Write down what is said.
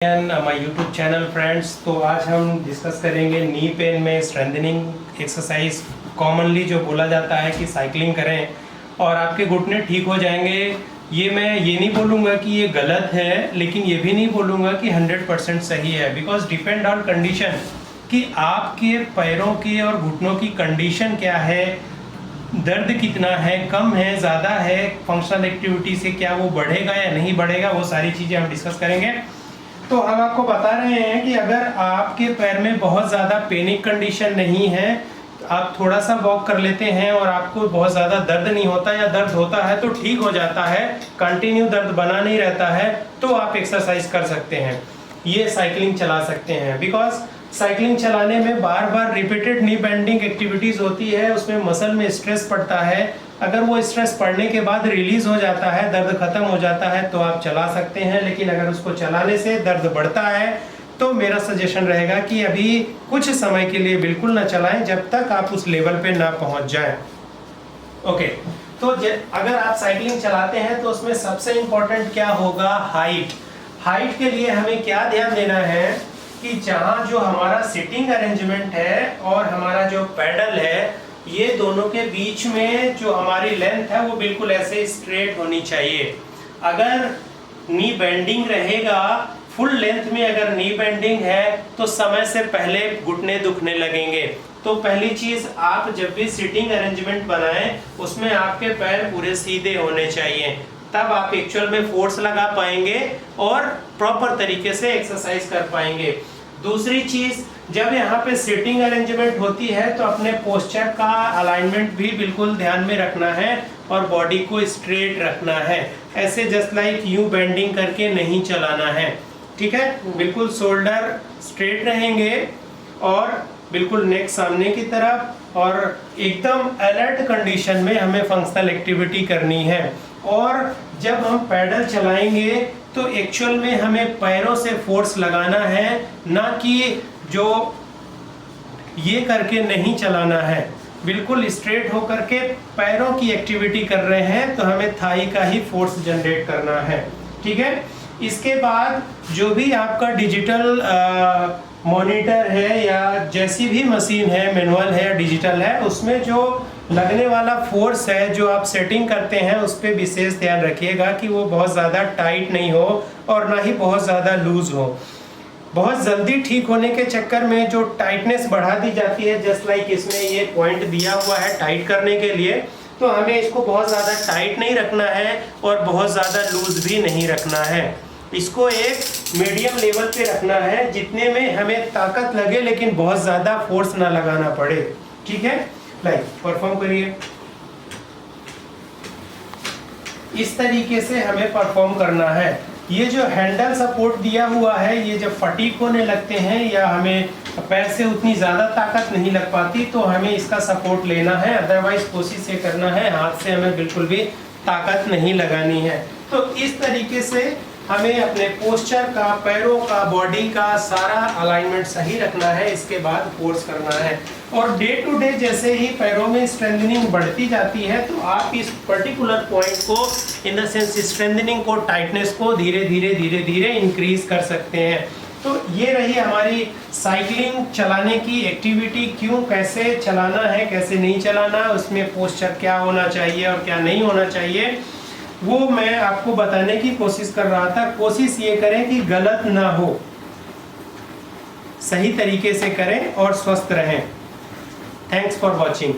My YouTube channel friends. तो आज हम डिस्कस करेंगे नी पेन में स्ट्रेंथनिंग एक्सरसाइज। कॉमनली जो बोला जाता है कि साइकिलिंग करें और आपके घुटने ठीक हो जाएंगे। मैं ये नहीं बोलूँगा कि ये गलत है, लेकिन ये भी नहीं बोलूँगा कि 100% सही है, बिकॉज डिपेंड ऑन कंडीशन कि आपके पैरों की और घुटनों की कंडीशन क्या है, दर्द कितना है, कम है, ज़्यादा है, फंक्शनल एक्टिविटी से क्या वो बढ़ेगा या नहीं बढ़ेगा, वो सारी चीज़ें हम डिस्कस करेंगे। तो हम आपको बता रहे हैं कि अगर आपके पैर में बहुत ज़्यादा पेनिक कंडीशन नहीं है, आप थोड़ा सा वॉक कर लेते हैं और आपको बहुत ज़्यादा दर्द नहीं होता या दर्द होता है तो ठीक हो जाता है, कंटिन्यू दर्द बना नहीं रहता है, तो आप एक्सरसाइज कर सकते हैं, ये साइकिलिंग चला सकते हैं। बिकॉज साइकिलिंग चलाने में बार बार रिपीटेड नी बेंडिंग एक्टिविटीज़ होती है, उसमें मसल में स्ट्रेस पड़ता है। अगर वो स्ट्रेस पड़ने के बाद रिलीज हो जाता है, दर्द खत्म हो जाता है, तो आप चला सकते हैं। लेकिन अगर उसको चलाने से दर्द बढ़ता है तो मेरा सजेशन रहेगा कि अभी कुछ समय के लिए बिल्कुल ना चलाएं, जब तक आप उस लेवल पे ना पहुंच जाएं। ओके, तो अगर आप साइकिलिंग चलाते हैं तो उसमें सबसे इम्पोर्टेंट क्या होगा, हाइट। हाइट के लिए हमें क्या ध्यान देना है कि जहाँ जो हमारा सिटिंग अरेंजमेंट है और हमारा जो पैडल है, ये दोनों के बीच में जो हमारी लेंथ है वो बिल्कुल ऐसे स्ट्रेट होनी चाहिए। अगर नी बेंडिंग रहेगा, फुल लेंथ में अगर नी बेंडिंग है तो समय से पहले घुटने दुखने लगेंगे। तो पहली चीज, आप जब भी सिटिंग अरेंजमेंट बनाएं उसमें आपके पैर पूरे सीधे होने चाहिए, तब आप एक्चुअल में फोर्स लगा पाएंगे और प्रॉपर तरीके से एक्सरसाइज कर पाएंगे। दूसरी चीज, जब यहाँ पे सिटिंग अरेंजमेंट होती है तो अपने पोस्चर का अलाइनमेंट भी बिल्कुल ध्यान में रखना है और बॉडी को स्ट्रेट रखना है। ऐसे जस्ट लाइक यूं बेंडिंग करके नहीं चलाना है, ठीक है। बिल्कुल शोल्डर स्ट्रेट रहेंगे और बिल्कुल नेक सामने की तरफ, और एकदम अलर्ट कंडीशन में हमें फंक्शनल एक्टिविटी करनी है। और जब हम पैडल चलाएंगे तो एक्चुअल में हमें पैरों से फोर्स लगाना है, ना कि जो ये करके नहीं चलाना है। बिल्कुल स्ट्रेट होकर के पैरों की एक्टिविटी कर रहे हैं तो हमें थाई का ही फोर्स जनरेट करना है, ठीक है। इसके बाद जो भी आपका डिजिटल मॉनिटर है या जैसी भी मशीन है, मैनुअल है या डिजिटल है, उसमें जो लगने वाला फोर्स है जो आप सेटिंग करते हैं उस पर विशेष ध्यान रखिएगा कि वो बहुत ज़्यादा टाइट नहीं हो और ना ही बहुत ज़्यादा लूज हो। बहुत जल्दी ठीक होने के चक्कर में जो टाइटनेस बढ़ा दी जाती है, जस्ट लाइक इसमें ये पॉइंट दिया हुआ है टाइट करने के लिए, तो हमें इसको बहुत ज़्यादा टाइट नहीं रखना है और बहुत ज़्यादा लूज भी नहीं रखना है। इसको एक मीडियम लेवल पे रखना है, जितने में हमें ताकत लगे लेकिन बहुत ज़्यादा फोर्स ना लगाना पड़े, ठीक है। लाइक परफॉर्म करिए, इस तरीके से हमें परफॉर्म करना है। ये जो हैंडल सपोर्ट दिया हुआ है, ये जब फटीक होने लगते हैं या हमें पैर से उतनी ज़्यादा ताकत नहीं लग पाती तो हमें इसका सपोर्ट लेना है, अदरवाइज कोशिश ये करना है हाथ से हमें बिल्कुल भी ताकत नहीं लगानी है। तो इस तरीके से हमें अपने पोस्चर का, पैरों का, बॉडी का सारा अलाइनमेंट सही रखना है, इसके बाद फोर्स करना है। और डे टू डे जैसे ही पैरों में स्ट्रेंथनिंग बढ़ती जाती है तो आप इस पर्टिकुलर पॉइंट को, इन द सेंस स्ट्रेंथनिंग को, टाइटनेस को धीरे धीरे इंक्रीज कर सकते हैं। तो ये रही हमारी साइकिलिंग चलाने की एक्टिविटी। क्यों, कैसे चलाना है, कैसे नहीं चलाना, उसमें पोस्चर क्या होना चाहिए और क्या नहीं होना चाहिए, वो मैं आपको बताने की कोशिश कर रहा था। कोशिश ये करें कि गलत ना हो, सही तरीके से करें और स्वस्थ रहें। Thanks for watching.